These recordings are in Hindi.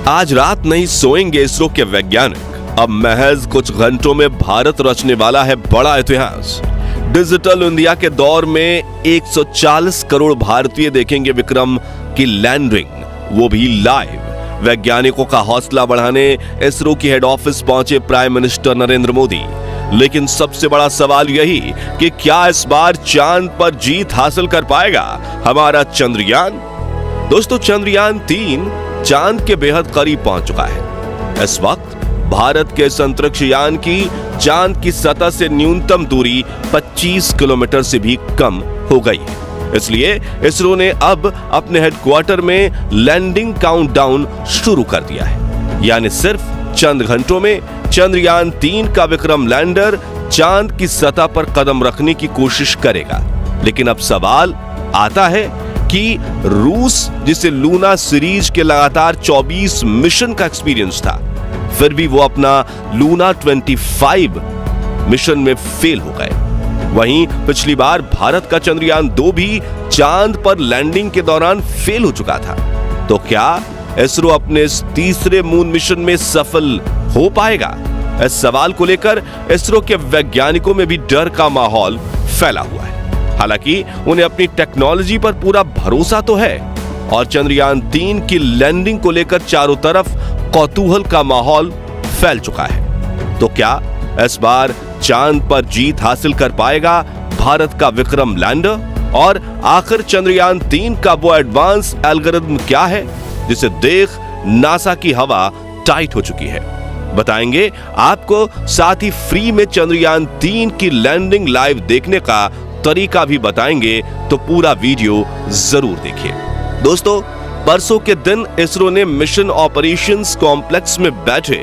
आज रात नहीं सोएंगे इसरो के वैज्ञानिक। अब महज कुछ घंटों में भारत रचने वाला है बड़ा इतिहास। डिजिटल इंडिया के दौर में 140 करोड़ भारतीय देखेंगे विक्रम की लैंडिंग, वो भी लाइव। वैज्ञानिकों का हौसला बढ़ाने इसरो की हेड ऑफिस पहुंचे प्राइम मिनिस्टर नरेंद्र मोदी। लेकिन सबसे बड़ा सवाल यही कि क्या इस बार चांद पर जीत हासिल कर पाएगा हमारा चंद्रयान। दोस्तों, चंद्रयान 3 चांद के बेहद करीब पहुंच चुका है। इस वक्त भारत के इस अंतरिक्ष यान की चांद की सतह से न्यूनतम दूरी 25 किलोमीटर से भी कम हो गई है। इसलिए इसरो ने अब अपने हेडक्वार्टर में लैंडिंग काउंटडाउन शुरू कर दिया है। यानी सिर्फ चंद घंटों में चंद्रयान 3 का विक्रम लैंडर चांद की सतह पर कदम रखने की कोशिश करेगा। लेकिन अब सवाल आता है कि रूस, जिसे लूना सीरीज के लगातार 24 मिशन का एक्सपीरियंस था, फिर भी वो अपना लूना 25 मिशन में फेल हो गए। वहीं पिछली बार भारत का चंद्रयान 2 भी चांद पर लैंडिंग के दौरान फेल हो चुका था। तो क्या इसरो अपने इस तीसरे मून मिशन में सफल हो पाएगा? इस सवाल को लेकर इसरो के वैज्ञानिकों में भी डर का माहौल फैला हुआ है। हालांकि उन्हें अपनी टेक्नोलॉजी पर पूरा भरोसा तो है और चंद्रयान 3 की लैंडिंग को लेकर चारों तरफ कौतूहल का माहौल फैल चुका है। तो क्या इस बार चांद पर जीत हासिल कर पाएगा भारत का विक्रम लैंडर? और आखिर चंद्रयान 3 का वो एडवांस एल्गोरिथम क्या है जिसे देख नासा की हवा टाइट हो चुकी है? बताएंगे आपको। साथ ही फ्री में चंद्रयान 3 की लैंडिंग लाइव देखने का तरीका भी बताएंगे, तो पूरा वीडियो जरूर देखिए। दोस्तों, परसों के दिन इसरो ने मिशन ऑपरेशंस कॉम्प्लेक्स में बैठे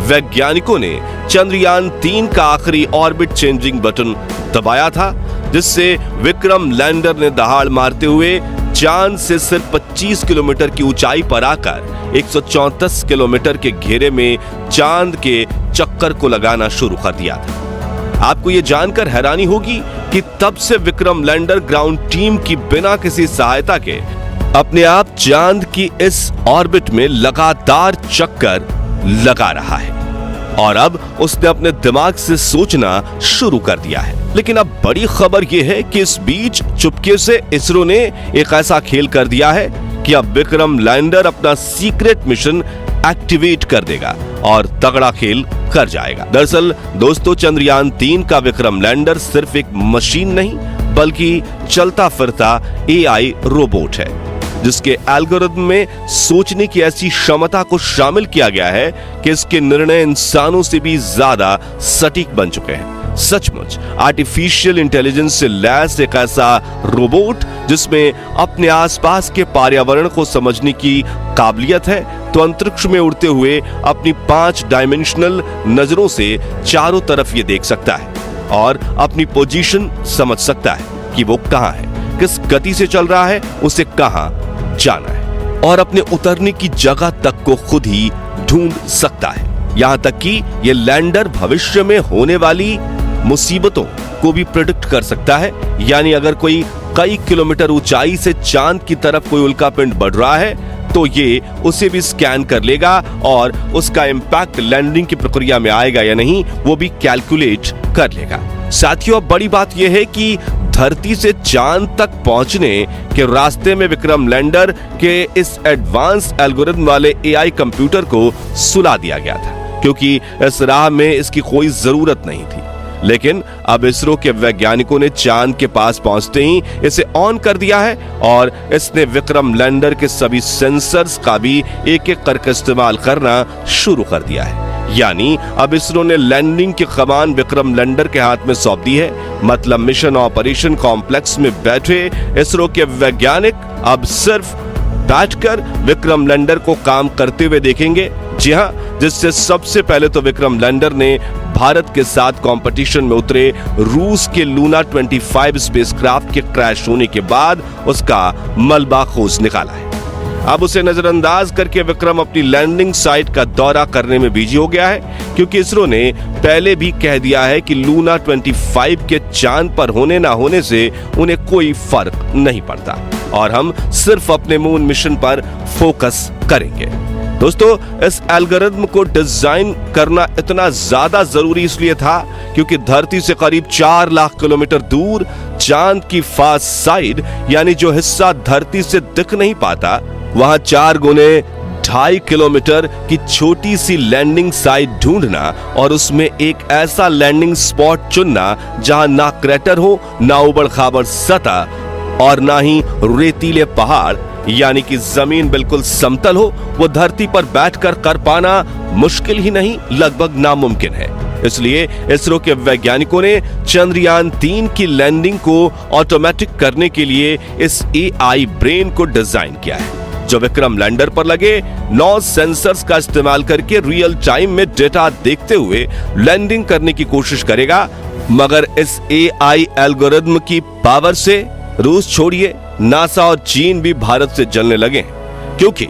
वैज्ञानिकों ने चंद्रयान 3 का आखिरी ऑर्बिट चेंजिंग बटन दबाया था, जिससे विक्रम लैंडर ने दहाड़ मारते हुए चांद से सिर्फ 25 किलोमीटर की ऊंचाई पर आकर 134 किलोमीटर के घेरे में चांद के चक्कर को लगाना शुरू कर दिया था। आपको यह जानकर हैरानी होगी कि तब से विक्रम लैंडर ग्राउंड टीम की बिना किसी सहायता के अपने आप चांद की इस ऑर्बिट में लगातार चक्कर लगा रहा है और अब उसने अपने दिमाग से सोचना शुरू कर दिया है। लेकिन अब बड़ी खबर यह है कि इस बीच चुपके से इसरो ने एक ऐसा खेल कर दिया है कि अब विक्रम लैंडर अपना सीक्रेट मिशन एक्टिवेट कर देगा और तगड़ा खेल कर जाएगा। दरअसल दोस्तों, चंद्रयान 3 का विक्रम लैंडर सिर्फ एक मशीन नहीं बल्कि चलता फिरता एआई रोबोट है, जिसके एल्गोरिथम में सोचने की ऐसी क्षमता को शामिल किया गया है कि इसके निर्णय इंसानों से भी ज्यादा सटीक बन चुके हैं। सचमुच आर्टिफिशियल इंटेलिजेंस से लैस एक ऐसा रोबोट जिसमें अपने आसपास के पर्यावरण को समझने की काबिलियत है, तो अंतरिक्ष में उड़ते हुए अपनी 5 डायमेंशनल नजरों से चारों तरफ ये देख सकता है और अपनी पोजीशन समझ सकता है कि वो कहां है, किस गति से चल रहा है, उसे कहां जाना है और अपने उतरने की जगह तक को खुद ही ढूंढ सकता है। यहां तक कि ये लैंडर भविष्य में होने वाली मुसीबतों को भी प्रेडिक्ट कर सकता है। यानी अगर कोई कई किलोमीटर ऊंचाई से चांद की तरफ कोई उल्कापिंड बढ़ रहा है तो ये उसे भी स्कैन कर लेगा और उसका इंपैक्ट लैंडिंग की प्रक्रिया में आएगा या नहीं वो भी कैलकुलेट कर लेगा। साथियों, अब बड़ी बात यह है कि धरती से चांद तक पहुंचने के रास्ते में विक्रम लैंडर के इस एडवांस एल्गोरिथम वाले एआई कंप्यूटर को सुला दिया गया था, क्योंकि इस राह में इसकी कोई जरूरत नहीं थी। लेकिन अब इसरो के वैज्ञानिकों ने चांद के पास पहुंचते ही इसे ऑन कर दिया है और इसने विक्रम लैंडर के सभी सेंसर्स का भी एक-एक करके इस्तेमाल करना शुरू कर दिया है। यानी अब इसरो ने लैंडिंग की कमान विक्रम लैंडर के हाथ में सौंप दी है। मतलब मिशन ऑपरेशन कॉम्प्लेक्स में बैठे इसरो के वैज्ञानिक अब सिर्फ बैठकर विक्रम लैंडर को काम करते हुए देखेंगे। जी हां, जिससे सबसे पहले तो विक्रम लैंडर ने भारत के साथ कंपटीशन में उतरे रूस के लूना 25 स्पेसक्राफ्ट के क्रैश होने के बाद उसका मलबा खोज निकाला है। अब उसे नजरअंदाज करके विक्रम अपनी लैंडिंग साइट का दौरा करने में बिजी हो गया है, क्योंकि इसरो ने पहले भी कह दिया है कि लूना 25 के चांद पर होने ना होने से उन्हें कोई फर्क नहीं पड़ता और हम सिर्फ अपने मून मिशन पर फोकस करेंगे। दोस्तों, इस एल्गोरिथम को डिजाइन करना इतना ज्यादा जरूरी इसलिए था क्योंकि धरती से करीब 4 लाख किलोमीटर दूर चांद की फास्ट साइड, यानी जो हिस्सा धरती से दिख नहीं पाता, वहां 4 गुने 2.5 किलोमीटर की छोटी सी लैंडिंग साइट ढूंढना और उसमें एक ऐसा लैंडिंग स्पॉट चुनना जहां ना क्रेटर हो, ना उबड़ खाबड़ सतह और ना ही रेतीले पहाड़, यानी कि जमीन बिल्कुल समतल हो, वो धरती पर बैठकर कर पाना मुश्किल ही नहीं, लगभग नामुमकिन है। इसलिए इसरो के वैज्ञानिकों ने चंद्रयान 3 की लैंडिंग को ऑटोमेटिक करने के लिए इस एआई ब्रेन को डिजाइन किया है, जो विक्रम लैंडर पर लगे 9 सेंसर्स का इस्तेमाल करके रियल टाइम में डेटा देखते हुए लैंडिंग करने की कोशिश करेगा। मगर इस एआई एल्गोरिथम की पावर से रूस छोड़िए, नासा और चीन भी भारत से जलने लगे, क्योंकि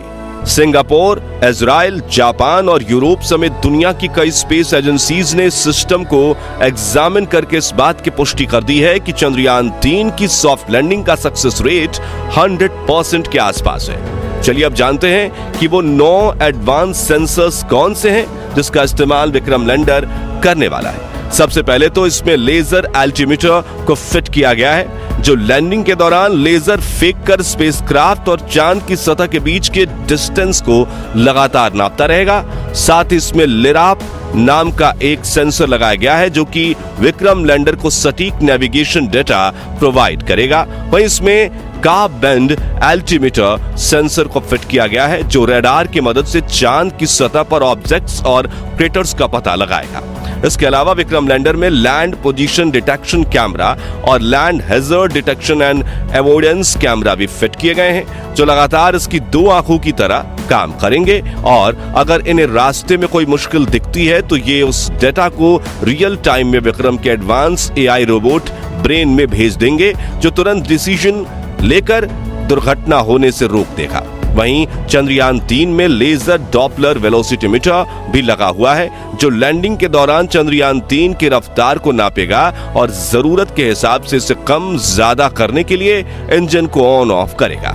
सिंगापुर, इजराइल, जापान और यूरोप समेत दुनिया की कई स्पेस एजेंसीज ने सिस्टम को एग्जामिन करके इस बात की पुष्टि कर दी है कि चंद्रयान 3 की सॉफ्ट लैंडिंग का सक्सेस रेट 100% के आसपास है। चलिए अब जानते हैं कि वो 9 एडवांस सेंसर्स कौन से हैं जिसका इस्तेमाल विक्रम लैंडर करने वाला है। सबसे पहले तो इसमें लेजर एल्टीमीटर को फिट किया गया है, जो लैंडिंग के दौरान लेजर फेंककर स्पेसक्राफ्ट और चांद की सतह के बीच के डिस्टेंस को लगातार नापता रहेगा। साथ ही इसमें लिराप नाम का एक सेंसर लगाया गया है जो कि विक्रम लैंडर को सटीक नेविगेशन डेटा प्रोवाइड करेगा। वहीं इसमें का बैंड एल्टीमीटर सेंसर को फिट किया गया है जो रडार की मदद से चांद की सतह पर ऑब्जेक्ट्स और क्रेटर्स का पता लगाएगा। इसके अलावा विक्रम लैंडर में लैंड पोजीशन डिटेक्शन कैमरा और land hazard detection and avoidance camera भी फिट किए गए हैं, जो लगातार इसकी 2 आंखों की तरह काम करेंगे और अगर इन्हें रास्ते में कोई मुश्किल दिखती है तो ये उस डेटा को रियल टाइम में विक्रम के एडवांस एआई रोबोट ब्रेन में भेज देंगे, जो तुरंत डिसीजन लेकर दुर्घटना होने से रोक देगा। वहीं चंद्रयान 3 में लेजर डॉपलर वेलोसिटीमीटर भी लगा हुआ है, जो लैंडिंग के दौरान चंद्रयान 3 की रफ्तार को नापेगा और जरूरत के हिसाब से इसे कम ज्यादा करने के लिए इंजन को ऑन ऑफ करेगा।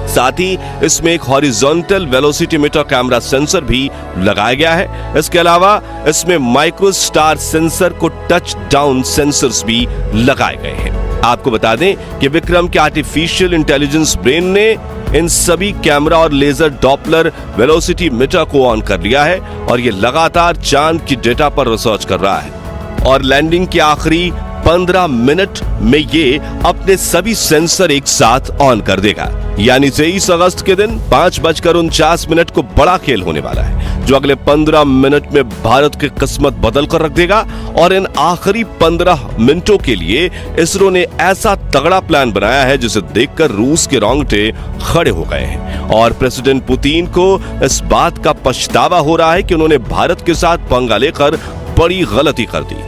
साथ ही इसमें एक हॉरिजॉन्टल वेलोसिटीमीटर कैमरा सेंसर भी लगाया गया है। इसके अलावा इसमें माइक्रोस्टार सेंसर को टच डाउन सेंसर्स भी लगाए गए हैं। आपको बता दें कि विक्रम के आर्टिफिशियल इंटेलिजेंस ब्रेन ने इन सभी कैमरा और लेजर डॉपलर वेलोसिटीमीटर को ऑन कर लिया है और ये लगातार चांद की डेटा पर रिसर्च कर रहा है और लैंडिंग के आखिरी 15 मिनट में ये अपने सभी सेंसर एक साथ ऑन कर देगा। यानी 23 अगस्त के दिन 5:49 को बड़ा खेल होने वाला है, जो अगले 15 मिनट में भारत की किस्मत बदल कर रख देगा। और इन आखिरी 15 मिनटों के लिए इसरो ने ऐसा तगड़ा प्लान बनाया है जिसे देखकर रूस के रोंगटे खड़े हो गए हैं और प्रेसिडेंट पुतिन को इस बात का पछतावा हो रहा है कि उन्होंने भारत के साथ पंगा लेकर बड़ी गलती कर दी,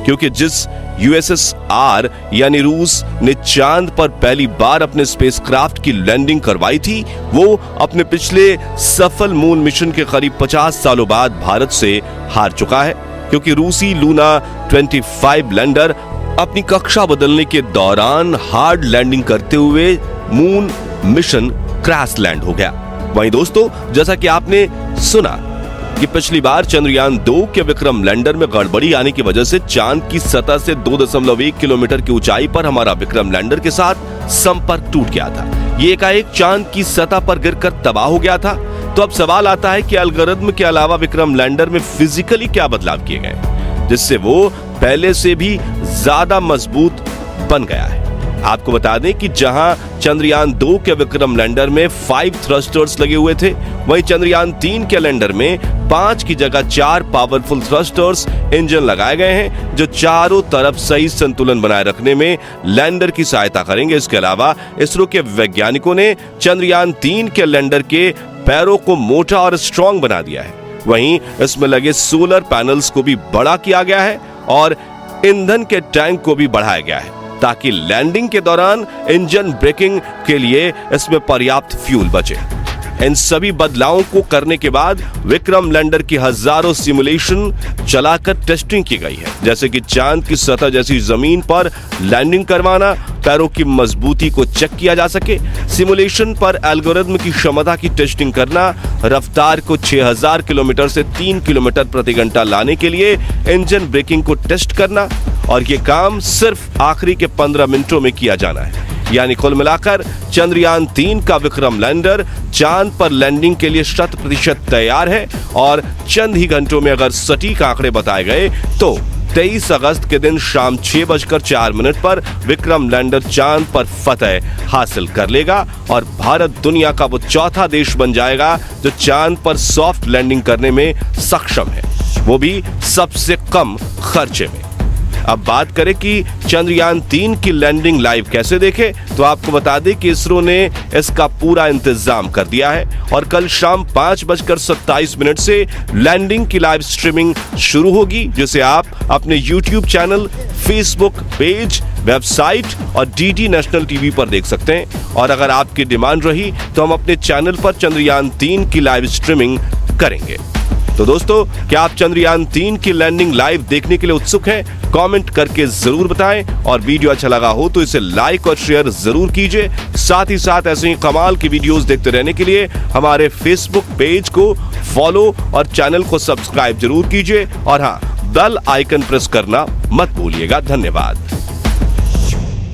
क्योंकि जिस यूएसएसआर यानी रूस ने चांद पर पहली बार अपने स्पेसक्राफ्ट की लैंडिंग करवाई थी, वो अपने पिछले सफल मून मिशन के करीब 50 सालों बाद भारत से हार चुका है, क्योंकि रूसी लूना 25 लैंडर अपनी कक्षा बदलने के दौरान हार्ड लैंडिंग करते हुए मून मिशन क्रैश लैंड हो गया। वहीं दोस्तों, जैसा कि आपने सुना कि पिछली बार चंद्रयान 2 के विक्रम लैंडर में गड़बड़ी आने की वजह से चांद की सतह से 2.1 किलोमीटर की ऊंचाई पर हमारा विक्रम लैंडर के साथ संपर्क टूट गया था। ये एकाएक चांद की सतह पर गिरकर तबाह हो गया था। तो अब सवाल आता है कि एल्गोरिथम के अलावा विक्रम लैंडर में फिजिकली क्या बदलाव किए गए जिससे वो पहले से भी ज्यादा मजबूत बन गया है। आपको बता दें कि जहां चंद्रयान 2 के विक्रम लैंडर में 5 थ्रस्टर्स लगे हुए थे, वहीं चंद्रयान 3 के लैंडर में 5 की जगह 4 पावरफुल थ्रस्टर्स इंजन लगाए गए हैं, जो चारों तरफ सही संतुलन बनाए रखने में लैंडर की सहायता करेंगे। इसके अलावा इसरो के वैज्ञानिकों ने चंद्रयान 3 के लैंडर के पैरों को मोटा और स्ट्रांग बना दिया है। वहीं इसमें लगे सोलर पैनल्स को भी बड़ा किया गया है और ईंधन के टैंक को भी बढ़ाया गया है, ताकि लैंडिंग के दौरान इंजन ब्रेकिंग के लिए इसमें पर्याप्त फ्यूल बचे। इन सभी बदलावों को करने के बाद विक्रम लैंडर की हजारों सिमुलेशन चलाकर टेस्टिंग की गई है, जैसे कि चांद की सतह जैसी जमीन पर लैंडिंग करवाना, पैरों की मजबूती को चेक किया जा सके, सिमुलेशन पर एल्गोरिथम की क्षमता की टेस्टिंग करना, रफ्तार को 6000 किलोमीटर से 3 किलोमीटर प्रति घंटा लाने के लिए इंजन ब्रेकिंग को टेस्ट करना, और ये काम सिर्फ आखिरी के 15 मिनटों में किया जाना है। यानी कुल मिलाकर चंद्रयान 3 का विक्रम लैंडर चांद पर लैंडिंग के लिए 100% तैयार है, और चंद ही घंटों में अगर सटीक आंकड़े बताए गए तो 23 अगस्त के दिन शाम 6:04 पर विक्रम लैंडर चांद पर फतह हासिल कर लेगा और भारत दुनिया का वो चौथा देश बन जाएगा जो चांद पर सॉफ्ट लैंडिंग करने में सक्षम है, वो भी सबसे कम खर्चे में। अब बात करें कि चंद्रयान 3 की लैंडिंग लाइव कैसे देखें, तो आपको बता दें कि इसरो ने इसका पूरा इंतजाम कर दिया है और कल शाम 5:27 से लैंडिंग की लाइव स्ट्रीमिंग शुरू होगी, जिसे आप अपने YouTube channel, Facebook page, website और DD नेशनल टीवी पर देख सकते हैं। और अगर आपकी डिमांड रही तो हम अपने चैनल पर चंद्रयान 3 की लाइव स्ट्रीमिंग करेंगे। तो दोस्तों, क्या आप चंद्रयान 3 की लैंडिंग लाइव देखने के लिए उत्सुक हैं? कमेंट करके जरूर बताएं, और वीडियो अच्छा लगा हो तो इसे लाइक और शेयर जरूर कीजिए। साथ ही साथ ऐसे ही कमाल की वीडियोस देखते रहने के लिए हमारे फेसबुक पेज को फॉलो और चैनल को सब्सक्राइब जरूर कीजिए, और हाँ, बेल आइकन प्रेस करना मत भूलिएगा। धन्यवाद।